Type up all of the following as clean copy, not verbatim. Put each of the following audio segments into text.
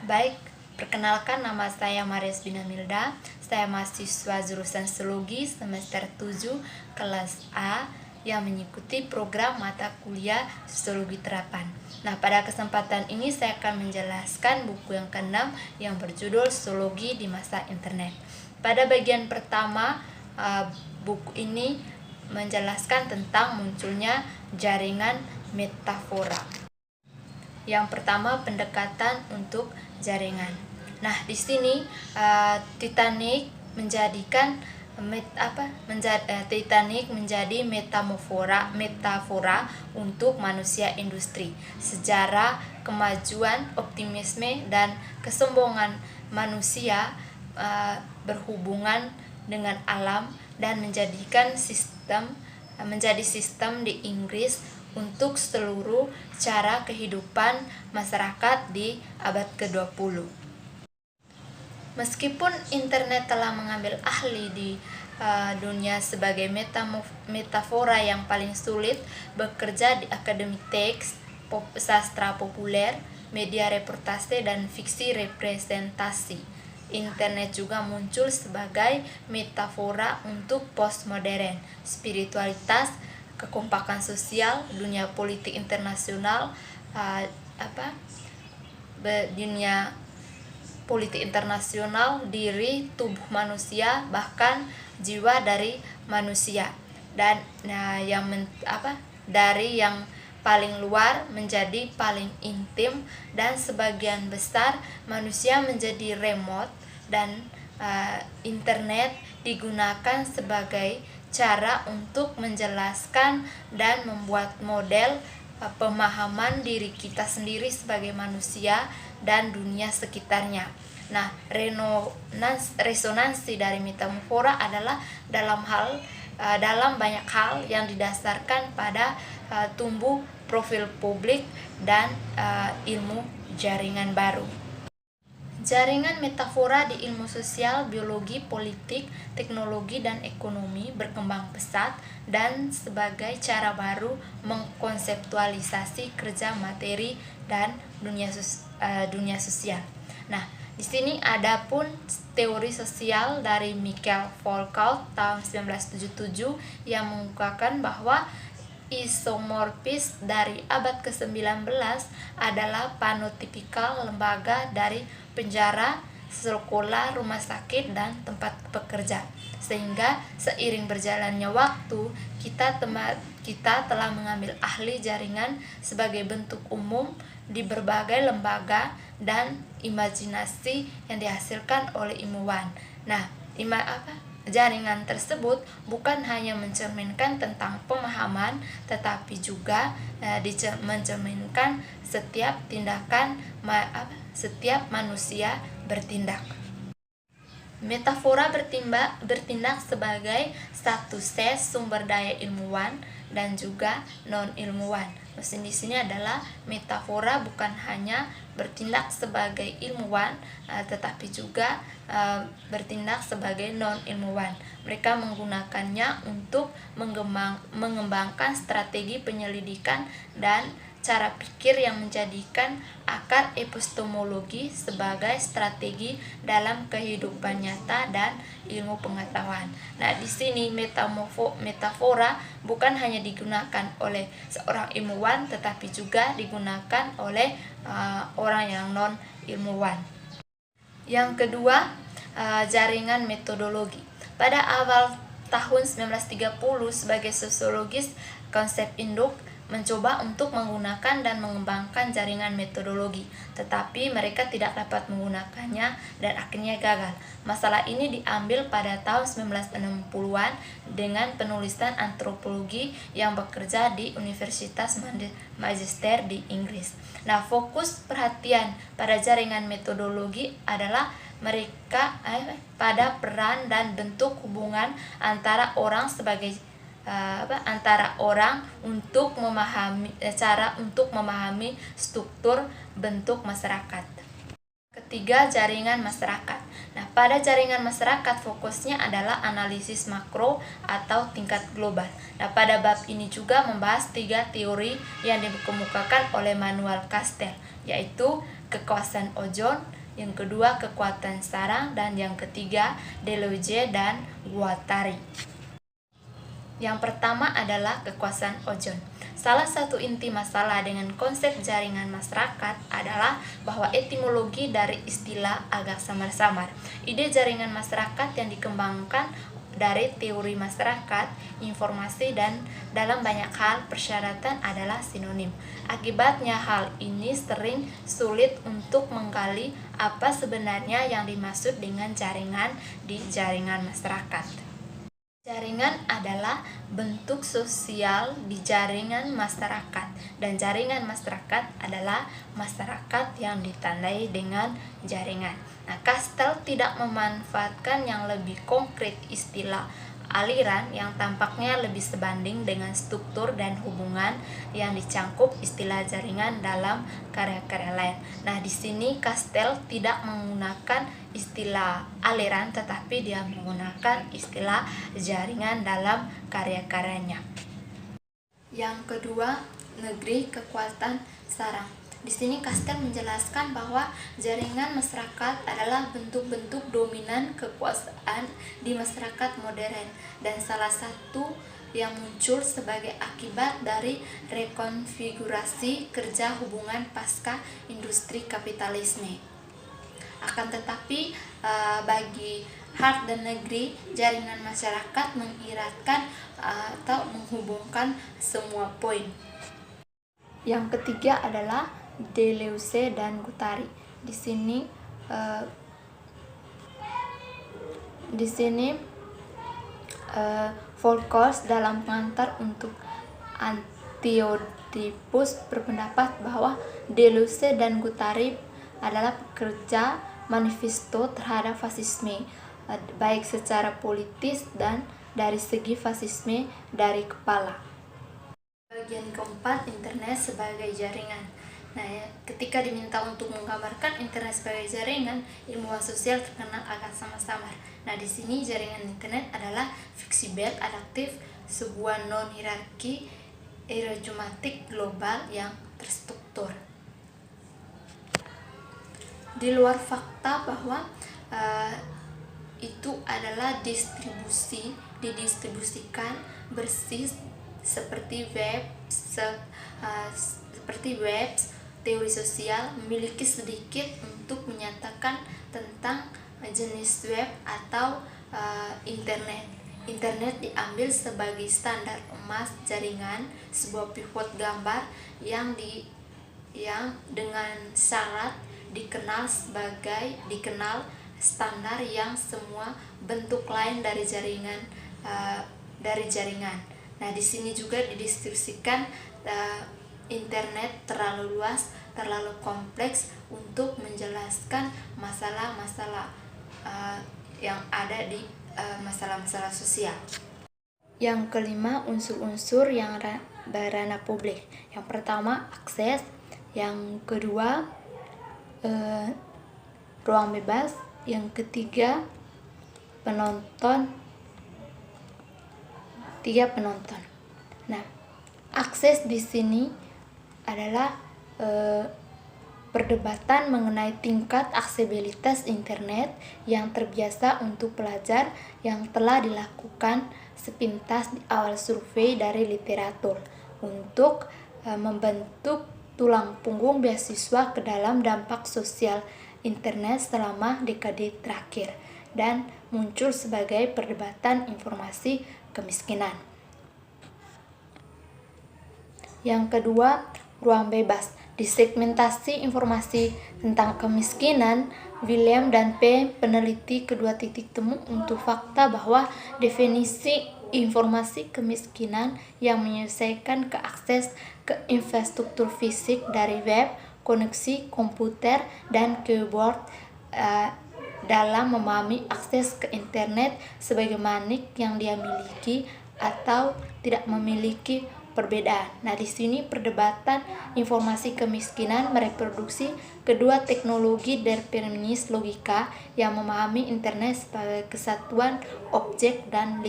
Baik, perkenalkan nama saya Marias Binamilda. Saya mahasiswa jurusan Sosiologi semester 7 kelas A yang mengikuti program mata kuliah Sosiologi Terapan. Nah, pada kesempatan ini saya akan menjelaskan buku yang ke-6 yang berjudul Sosiologi di Masa Internet. Pada bagian pertama, buku ini menjelaskan tentang munculnya jaringan metafora. Yang pertama, pendekatan untuk jaringan. Nah, di sini Titanic menjadi metafora untuk manusia industri. Sejarah, kemajuan, optimisme, dan kesombongan manusia berhubungan dengan alam dan menjadi sistem di Inggris untuk seluruh cara kehidupan masyarakat di abad ke-20. Meskipun internet telah mengambil ahli di dunia sebagai metafora yang paling sulit bekerja di akademik teks, sastra populer, media reportase, dan fiksi representasi. Internet juga muncul sebagai metafora untuk postmodern, spiritualitas, kekompakan sosial, dunia politik internasional, diri, tubuh manusia, bahkan jiwa dari manusia. Dan dari yang paling luar menjadi paling intim, dan sebagian besar manusia menjadi remote, dan internet digunakan sebagai cara untuk menjelaskan dan membuat model pemahaman diri kita sendiri sebagai manusia dan dunia sekitarnya. Nah, resonansi dari metafora adalah dalam banyak hal yang didasarkan pada tumbuh profil publik dan ilmu jaringan baru. Jaringan metafora di ilmu sosial, biologi, politik, teknologi, dan ekonomi berkembang pesat dan sebagai cara baru mengkonseptualisasi kerja materi dan dunia sosial. Nah, di sini ada pun teori sosial dari Michael Foucault tahun 1977 yang mengungkapkan bahwa isomorfis dari abad ke-19 adalah panotipikal lembaga dari penjara, sekolah, rumah sakit, dan tempat bekerja. Sehingga seiring berjalannya waktu, kita telah mengambil ahli jaringan sebagai bentuk umum di berbagai lembaga dan imajinasi yang dihasilkan oleh ilmuwan. Nah, jaringan tersebut bukan hanya mencerminkan tentang pemahaman, tetapi juga mencerminkan setiap manusia bertindak. Metafora bertindak sebagai satu ses sumber daya ilmuwan dan juga non-ilmuwan. Maksud di sini adalah metafora bukan hanya bertindak sebagai ilmuwan, tetapi juga bertindak sebagai non-ilmuwan. Mereka menggunakannya untuk mengembangkan strategi penyelidikan dan cara pikir yang menjadikan akar epistemologi sebagai strategi dalam kehidupan nyata dan ilmu pengetahuan. Nah, di sini metafora bukan hanya digunakan oleh seorang ilmuwan, tetapi juga digunakan oleh orang yang non ilmuwan. Yang kedua, jaringan metodologi. Pada awal tahun 1930, sebagai sosiologis, konsep induk mencoba untuk menggunakan dan mengembangkan jaringan metodologi, tetapi mereka tidak dapat menggunakannya dan akhirnya gagal. Masalah ini diambil pada tahun 1960-an dengan penulisan antropologi yang bekerja di Universitas Manchester di Inggris. Nah, fokus perhatian pada jaringan metodologi adalah pada peran dan bentuk hubungan antara orang untuk memahami struktur bentuk masyarakat. Ketiga, jaringan masyarakat. Nah, pada jaringan masyarakat fokusnya adalah analisis makro atau tingkat global. Nah, pada bab ini juga membahas 3 teori yang dikemukakan oleh Manuel Castells, yaitu kekuasaan ozon, yang kedua kekuatan sarang, dan yang ketiga Deleuze dan Guattari. Yang pertama adalah kekuasaan ozon. Salah satu inti masalah dengan konsep jaringan masyarakat adalah bahwa etimologi dari istilah agak samar-samar. Ide jaringan masyarakat yang dikembangkan dari teori masyarakat, informasi, dan dalam banyak hal persyaratan adalah sinonim. Akibatnya hal ini sering sulit untuk menggali apa sebenarnya yang dimaksud dengan jaringan di jaringan masyarakat. Jaringan adalah bentuk sosial di jaringan masyarakat, dan jaringan masyarakat adalah masyarakat yang ditandai dengan jaringan. Nah, Kastel tidak memanfaatkan yang lebih konkret istilah aliran yang tampaknya lebih sebanding dengan struktur dan hubungan yang dicangkup istilah jaringan dalam karya-karya lain. Nah, di sini Kastel tidak menggunakan istilah aliran, tetapi dia menggunakan istilah jaringan dalam karya-karyanya. Yang kedua, negeri kekuatan sarang. Di sini Kastel menjelaskan bahwa jaringan masyarakat adalah bentuk-bentuk dominan kekuasaan di masyarakat modern, dan salah satu yang muncul sebagai akibat dari rekonfigurasi kerja hubungan pasca industri kapitalisme. Akan tetapi bagi Hart dan Negri, jaringan masyarakat mengiratkan atau menghubungkan semua poin. Yang ketiga adalah Deleuze dan Guattari. Di sini Volkers dalam pengantar untuk Antioedipus berpendapat bahwa Deleuze dan Guattari adalah pekerja manifesto terhadap fasisme, baik secara politis dan dari segi fasisme dari kepala. Bagian keempat, internet sebagai jaringan. Nah, ketika diminta untuk menggambarkan internet sebagai jaringan, ilmuwan sosial terkenal agak samar-samar. Nah, di sini jaringan internet adalah fleksibel, adaptif, sebuah non-hierarki ergomatik global yang terstruktur. Di luar fakta bahwa itu adalah didistribusikan bersih seperti web, teori sosial memiliki sedikit untuk menyatakan tentang jenis web atau internet. Internet diambil sebagai standar emas jaringan, sebuah pivot gambar yang dengan syarat dikenal standar yang semua bentuk lain dari jaringan. Nah, di sini juga didistribusikan internet terlalu luas, terlalu kompleks untuk menjelaskan masalah-masalah yang ada di masalah-masalah sosial. Yang kelima, unsur-unsur yang berranah publik. Yang pertama, akses. Yang kedua, ruang bebas. Yang ketiga, penonton. Nah, akses di sini adalah perdebatan mengenai tingkat aksesibilitas internet yang terbiasa untuk pelajar yang telah dilakukan sepintas di awal survei dari literatur untuk membentuk tulang punggung beasiswa ke dalam dampak sosial internet selama dekade terakhir, dan muncul sebagai perdebatan informasi kemiskinan. Yang kedua, ruang bebas. Di segmentasi informasi tentang kemiskinan, William dan P. peneliti kedua titik temu untuk fakta bahwa definisi informasi kemiskinan yang menyelesaikan ke akses ke infrastruktur fisik dari web, koneksi komputer, dan keyboard dalam memahami akses ke internet sebagaimana yang dia miliki atau tidak memiliki perbedaan. Nah, di sini perdebatan informasi kemiskinan mereproduksi kedua teknologi determinis logika yang memahami internet sebagai kesatuan objek dan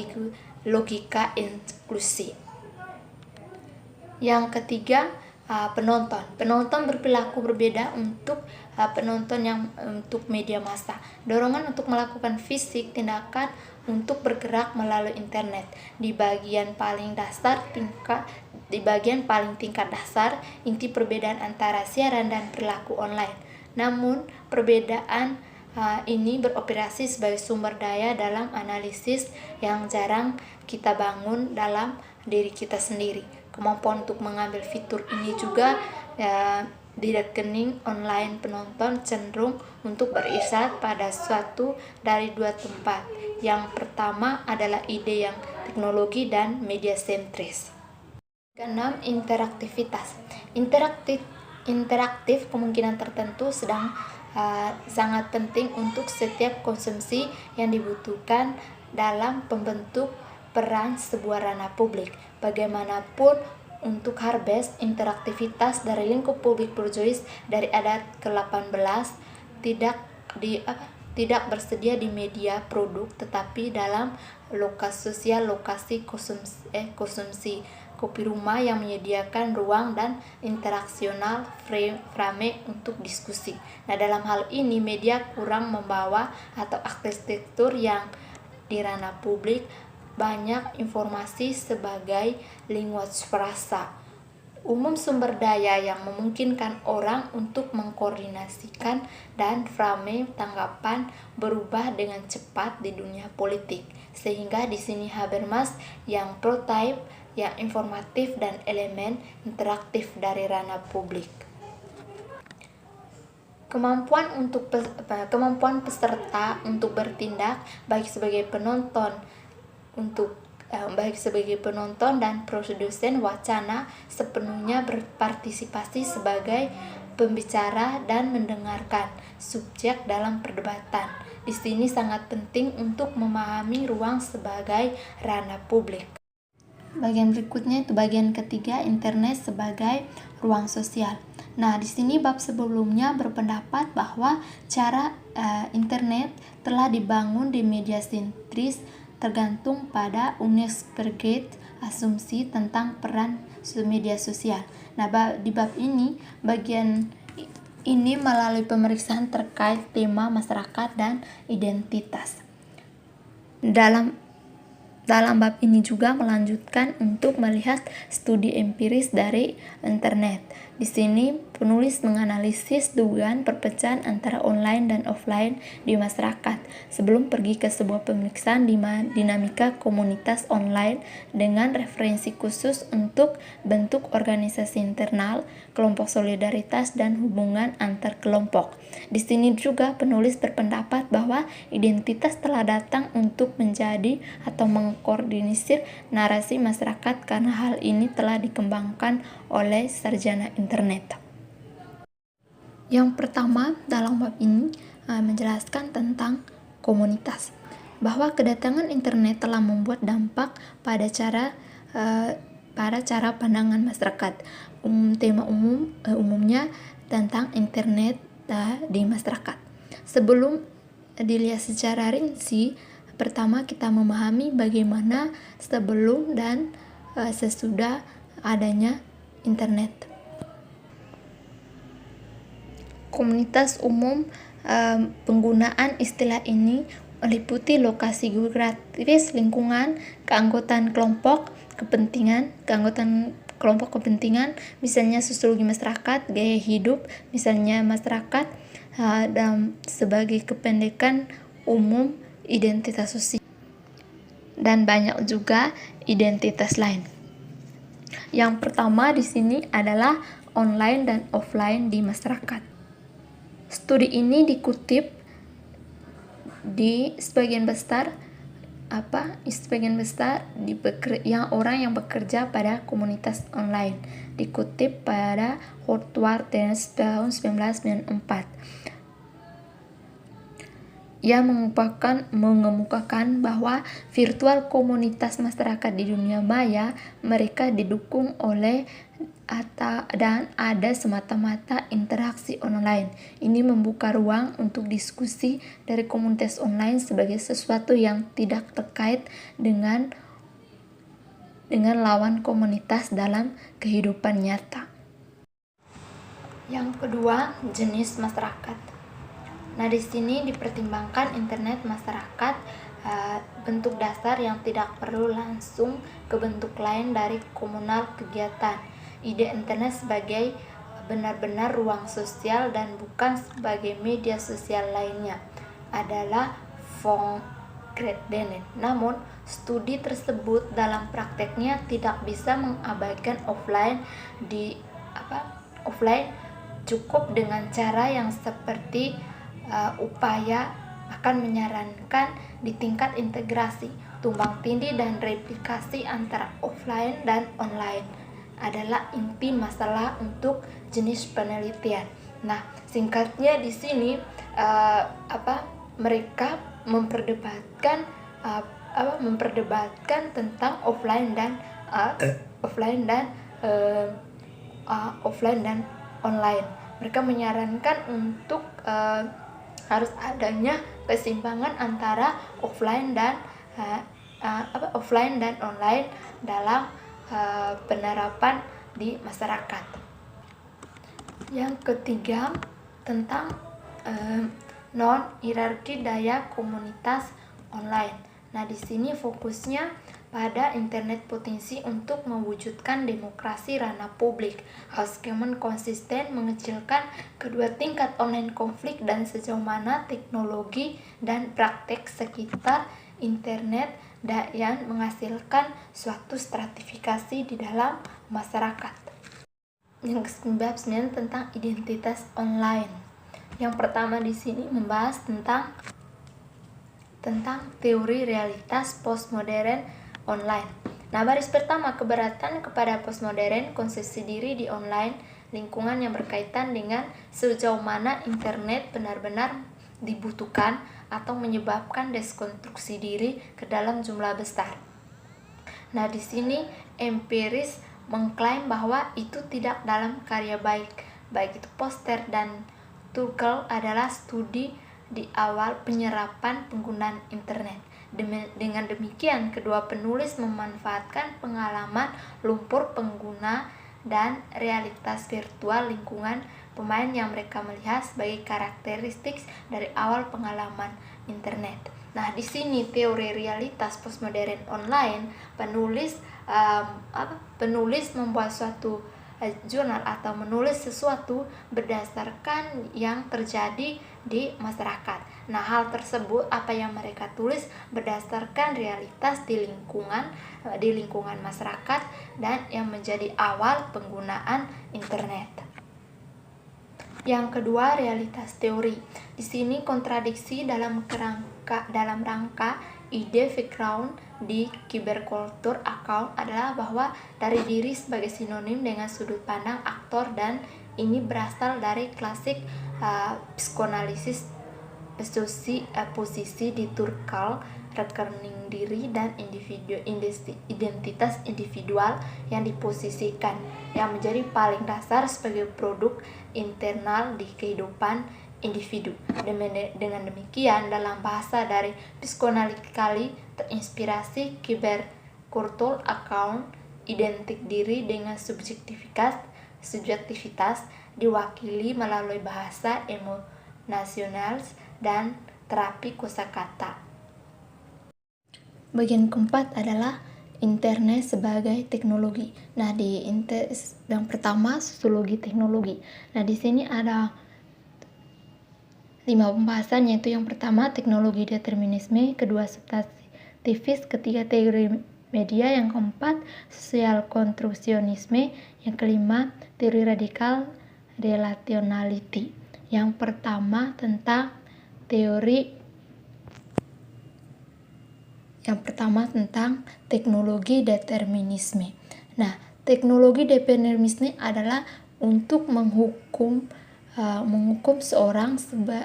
logika inklusi. Yang ketiga, penonton. Penonton berperilaku berbeda untuk penonton yang untuk media massa. Dorongan untuk melakukan fisik, tindakan untuk bergerak melalui internet. Di bagian paling tingkat dasar, inti perbedaan antara siaran dan perilaku online. Namun, perbedaan ini beroperasi sebagai sumber daya dalam analisis yang jarang kita bangun dalam diri kita sendiri. Kemampuan untuk mengambil fitur ini juga di rekening online penonton cenderung untuk berisyarat pada suatu dari dua tempat. Yang pertama adalah ide yang teknologi dan media sentris. Keenam, interaktivitas. Interaktif kemungkinan tertentu sangat penting untuk setiap konsumsi yang dibutuhkan dalam pembentuk peran sebuah ranah publik. Bagaimanapun, untuk Harvest, interaktivitas dari lingkup publik berjois dari abad ke-18 tidak bersedia di media produk, tetapi dalam lokasi konsumsi kopi rumah yang menyediakan ruang dan interaksional frame untuk diskusi. Nah, dalam hal ini media kurang membawa atau arsitektur yang di ranah publik banyak informasi sebagai linguas frasa, umum sumber daya yang memungkinkan orang untuk mengkoordinasikan dan frame tanggapan berubah dengan cepat di dunia politik. Sehingga di sini Habermas yang prototype, yang informatif dan elemen interaktif dari ranah publik. Kemampuan peserta untuk bertindak baik sebagai penonton dan produsen wacana sepenuhnya berpartisipasi sebagai pembicara dan mendengarkan subjek dalam perdebatan. Di sini sangat penting untuk memahami ruang sebagai ranah publik. Bagian berikutnya itu bagian ketiga, internet sebagai ruang sosial. Nah, di sini bab sebelumnya berpendapat bahwa cara internet telah dibangun di media sentris tergantung pada unexpected asumsi tentang peran media sosial. Nah, di bab ini, bagian ini melalui pemeriksaan terkait tema masyarakat dan identitas. Dalam bab ini juga melanjutkan untuk melihat studi empiris dari internet. Di sini penulis menganalisis dugaan perpecahan antara online dan offline di masyarakat sebelum pergi ke sebuah pemeriksaan dinamika komunitas online dengan referensi khusus untuk bentuk organisasi internal, kelompok solidaritas, dan hubungan antar kelompok. Di sini juga penulis berpendapat bahwa identitas telah datang untuk menjadi atau mengkoordinir narasi masyarakat karena hal ini telah dikembangkan oleh sarjana internet. Yang pertama dalam bab ini menjelaskan tentang komunitas, bahwa kedatangan internet telah membuat dampak pada cara pandangan masyarakat. Tema umumnya tentang internet di masyarakat. Sebelum dilihat secara rinci, pertama kita memahami bagaimana sebelum dan sesudah adanya internet. Komunitas umum, penggunaan istilah ini meliputi lokasi geografis, lingkungan, keanggotaan kelompok kepentingan, misalnya sosiologi masyarakat, gaya hidup, misalnya masyarakat, dan sebagai kependekan umum identitas sosial, dan banyak juga identitas lain. Yang pertama di sini adalah online dan offline di masyarakat. Studi ini dikutip di sebagian besar yang orang yang bekerja pada komunitas online, dikutip pada Howard Dennis tahun 1994. Ia mengemukakan bahwa virtual komunitas masyarakat di dunia maya mereka didukung oleh dan ada semata-mata interaksi online. Ini membuka ruang untuk diskusi dari komunitas online sebagai sesuatu yang tidak terkait dengan lawan komunitas dalam kehidupan nyata. Yang kedua, jenis masyarakat. Nah, di sini dipertimbangkan internet masyarakat, bentuk dasar yang tidak perlu langsung ke bentuk lain dari komunal kegiatan. Ide internet sebagai benar-benar ruang sosial dan bukan sebagai media sosial lainnya adalah konkret. Namun, studi tersebut dalam prakteknya tidak bisa mengabaikan offline cukup dengan cara yang seperti upaya akan menyarankan di tingkat integrasi, tumbang tindih dan replikasi antara offline dan online adalah inti masalah untuk jenis penelitian. Nah, singkatnya di sini mereka memperdebatkan tentang offline dan online. Mereka menyarankan untuk harus adanya keseimbangan antara offline dan online dalam penerapan di masyarakat. Yang ketiga, tentang non-hierarki daya komunitas online. Nah, di sini fokusnya pada internet potensi untuk mewujudkan demokrasi ranah publik. Housekemen konsisten mengecilkan kedua tingkat online konflik dan sejauh mana teknologi dan praktek sekitar internet yang menghasilkan suatu stratifikasi di dalam masyarakat. Yang ke-9 tentang identitas online. Yang pertama di sini membahas tentang teori realitas postmodern online. Nah, baris pertama, keberatan kepada postmodern konsepsi diri di online lingkungan yang berkaitan dengan sejauh mana internet benar-benar dibutuhkan atau menyebabkan deskonstruksi diri ke dalam jumlah besar. Nah, di sini empiris mengklaim bahwa itu tidak dalam karya baik itu Poster dan Tuchel adalah studi di awal penyerapan penggunaan internet. Dengan demikian, kedua penulis memanfaatkan pengalaman lumpur pengguna dan realitas virtual lingkungan pemain yang mereka melihat sebagai karakteristik dari awal pengalaman internet. Nah, di sini teori realitas postmodern online, penulis membuat suatu jurnal atau menulis sesuatu berdasarkan yang terjadi di masyarakat. Nah, hal tersebut apa yang mereka tulis berdasarkan realitas di lingkungan masyarakat dan yang menjadi awal penggunaan internet. Yang kedua, realitas teori. Di sini kontradiksi dalam rangka ide background di cyberculture account adalah bahwa dari diri sebagai sinonim dengan sudut pandang aktor, dan ini berasal dari klasik psikoanalisis posisi di Turkal, rekening diri dan identitas individual yang diposisikan yang menjadi paling dasar sebagai produk internal di kehidupan individu. Dengan demikian, dalam bahasa dari psikoanalitikali terinspirasi cyberculture account, identik diri dengan subjektivitas diwakili melalui bahasa emosional dan terapi kosakata. Bagian keempat adalah internet sebagai teknologi. Nah, yang pertama sosiologi teknologi. Nah, di sini ada 5 pembahasan, yaitu yang pertama teknologi determinisme, kedua substantivis, ketiga teori media, yang keempat sosial konstruksionisme, yang kelima teori radikal relationality. Yang pertama tentang teknologi determinisme. Nah, teknologi determinisme adalah untuk menghukum seorang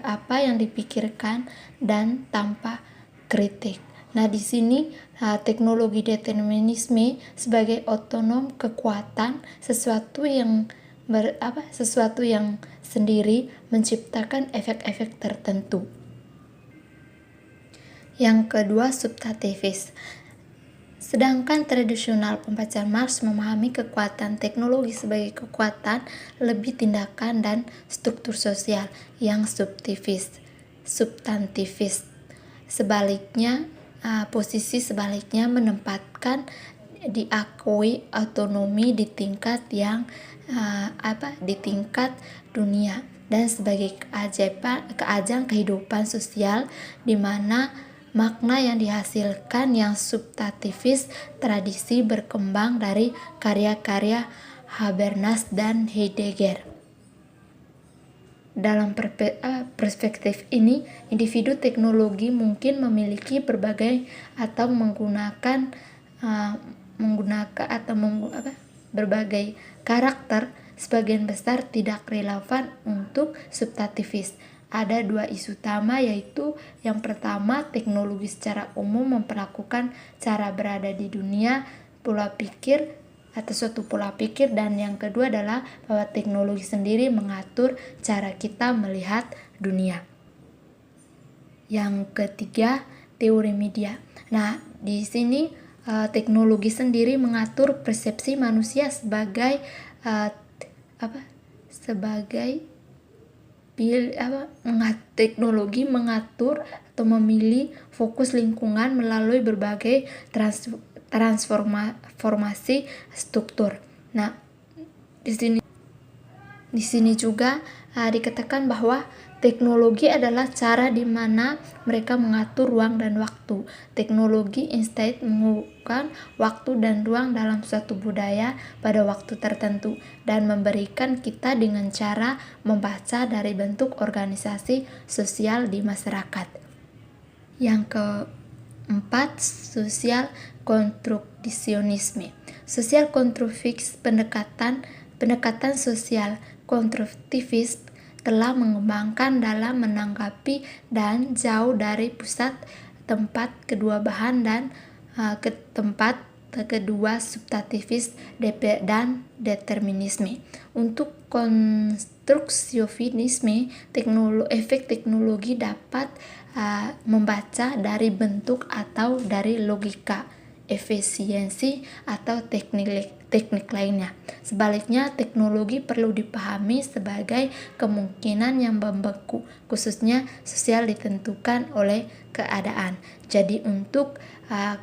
apa yang dipikirkan dan tanpa kritik. Nah, di sini teknologi determinisme sebagai otonom kekuatan, sesuatu yang sendiri menciptakan efek-efek tertentu. Yang kedua, substantivis. Sedangkan tradisional pembaca Marx memahami kekuatan teknologi sebagai kekuatan lebih tindakan dan struktur sosial yang substantivis. Sebaliknya, posisi sebaliknya menempatkan diakui otonomi di tingkat di tingkat dunia dan sebagai keajang kehidupan sosial di mana makna yang dihasilkan yang substantivis tradisi berkembang dari karya-karya Habermas dan Heidegger. Dalam perspektif ini, individu teknologi mungkin memiliki berbagai atau menggunakan berbagai karakter, sebagian besar tidak relevan untuk substantivis. Ada dua isu utama, yaitu yang pertama, teknologi secara umum memperlakukan cara berada di dunia, pola pikir atau suatu pola pikir, dan yang kedua adalah bahwa teknologi sendiri mengatur cara kita melihat dunia. Yang ketiga, teori media. Nah, di sini teknologi sendiri mengatur persepsi manusia sebagai teknologi mengatur atau memilih fokus lingkungan melalui berbagai transformasi struktur. Nah, di sini juga dikatakan bahwa teknologi adalah cara di mana mereka mengatur ruang dan waktu. Teknologi instead mengubahkan waktu dan ruang dalam suatu budaya pada waktu tertentu dan memberikan kita dengan cara membaca dari bentuk organisasi sosial di masyarakat. Yang keempat, sosial konstruksionisme. Sosial konstruktivis pendekatan sosial konstruktivis telah mengembangkan dalam menanggapi dan jauh dari pusat tempat kedua bahan dan ke tempat kedua substantivis dan determinisme. Untuk konstruksionisme, efek teknologi dapat membaca dari bentuk atau dari logika, efisiensi atau teknik lainnya. Sebaliknya, teknologi perlu dipahami sebagai kemungkinan yang membeku, khususnya sosial ditentukan oleh keadaan. Jadi untuk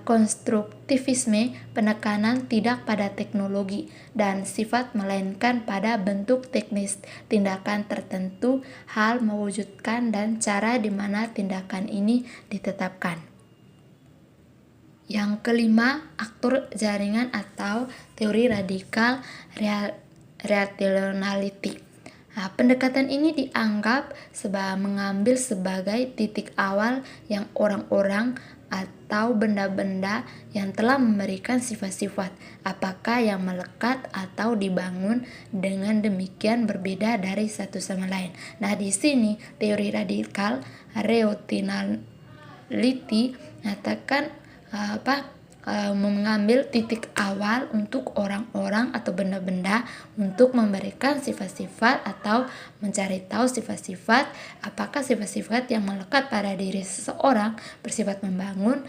konstruktivisme, penekanan tidak pada teknologi dan sifat melainkan pada bentuk teknis tindakan tertentu, hal mewujudkan dan cara di mana tindakan ini ditetapkan. Yang kelima, aktor jaringan atau teori radikal rationality. Nah, pendekatan ini dianggap mengambil sebagai titik awal yang orang-orang atau benda-benda yang telah memberikan sifat-sifat, apakah yang melekat atau dibangun dengan demikian berbeda dari satu sama lain. Nah, di sini teori radikal rationality nyatakan mengambil titik awal untuk orang-orang atau benda-benda untuk memberikan sifat-sifat atau mencari tahu sifat-sifat, apakah sifat-sifat yang melekat pada diri seseorang bersifat membangun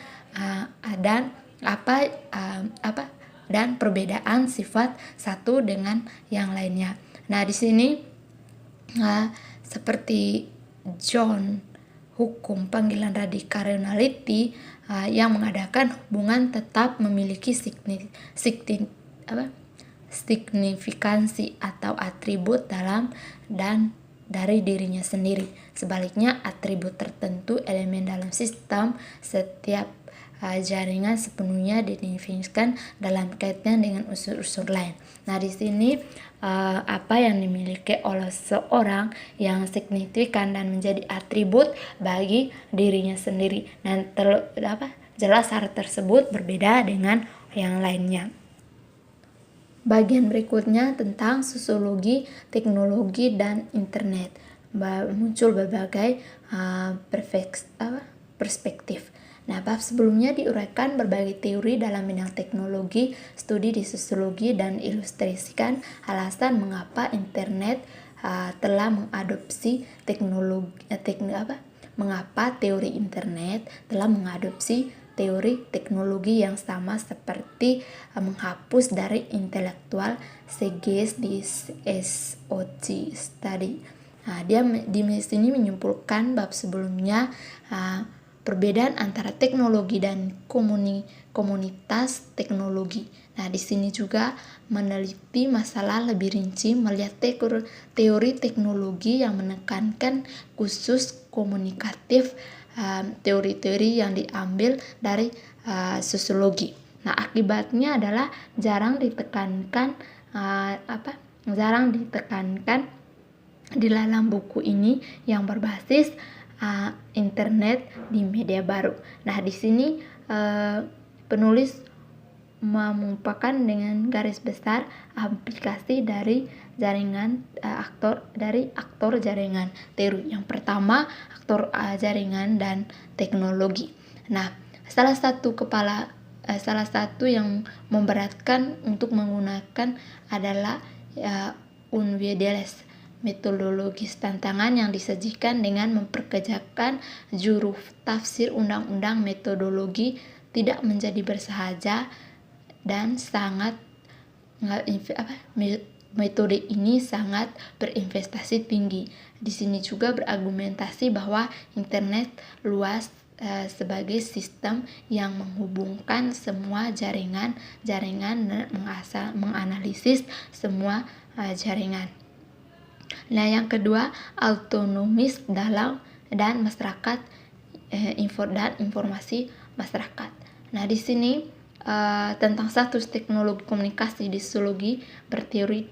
dan perbedaan sifat satu dengan yang lainnya. Nah, di sini seperti John hukum panggilan radikal rationality yang mengadakan hubungan tetap memiliki signifikansi atau atribut dalam dan dari dirinya sendiri. Sebaliknya, atribut tertentu elemen dalam sistem setiap jaringan sepenuhnya didefinisikan dalam kaitan dengan unsur-unsur lain. Nah, di sini apa yang dimiliki oleh seorang yang signifikan dan menjadi atribut bagi dirinya sendiri. Dan jelas hal tersebut berbeda dengan yang lainnya. Bagian berikutnya tentang sosiologi, teknologi, dan internet. Muncul berbagai perspektif. Nah, bab sebelumnya diuraikan berbagai teori dalam bidang teknologi, studi di sosiologi, dan ilustrasikan alasan mengapa internet telah mengadopsi mengapa teori internet telah mengadopsi teori teknologi yang sama seperti menghapus dari intelektual Seges di SOC tadi. Nah, dia di sini menyimpulkan bab sebelumnya perbedaan antara teknologi dan komunitas teknologi. Nah, di sini juga meneliti masalah lebih rinci, melihat teori teknologi yang menekankan khusus komunikatif, teori-teori yang diambil dari sosiologi. Nah, akibatnya adalah jarang ditekankan di dalam buku ini yang berbasis internet di media baru. Nah, di sini penulis mengumpulkan dengan garis besar aplikasi dari jaringan aktor jaringan teori. Yang pertama, aktor jaringan dan teknologi. Nah, salah satu yang memberatkan untuk menggunakan adalah unwiedeles metodologis, tantangan yang disajikan dengan memperkerjakan juru tafsir undang-undang metodologi tidak menjadi bersahaja dan sangat metode ini sangat berinvestasi tinggi. Di sini juga berargumentasi bahwa internet luas sebagai sistem yang menghubungkan semua jaringan dan menganalisis semua jaringan. Nah, yang kedua, autonomis dan masyarakat informasi masyarakat. Nah, di sini tentang status teknologi komunikasi di sosiologi berteori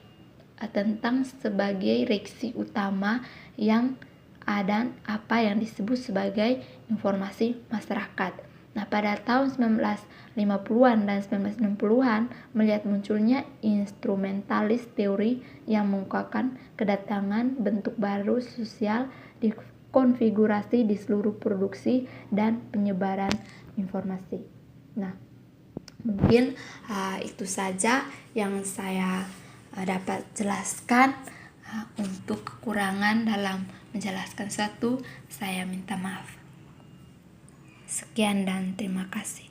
tentang sebagai reaksi utama yang ada apa yang disebut sebagai informasi masyarakat. Nah, pada tahun 1950-an dan 1960-an melihat munculnya instrumentalis teori yang mengungkapkan kedatangan bentuk baru sosial di konfigurasi di seluruh produksi dan penyebaran informasi. Nah, mungkin itu saja yang saya dapat jelaskan. Untuk kekurangan dalam menjelaskan saya minta maaf. Sekian dan terima kasih.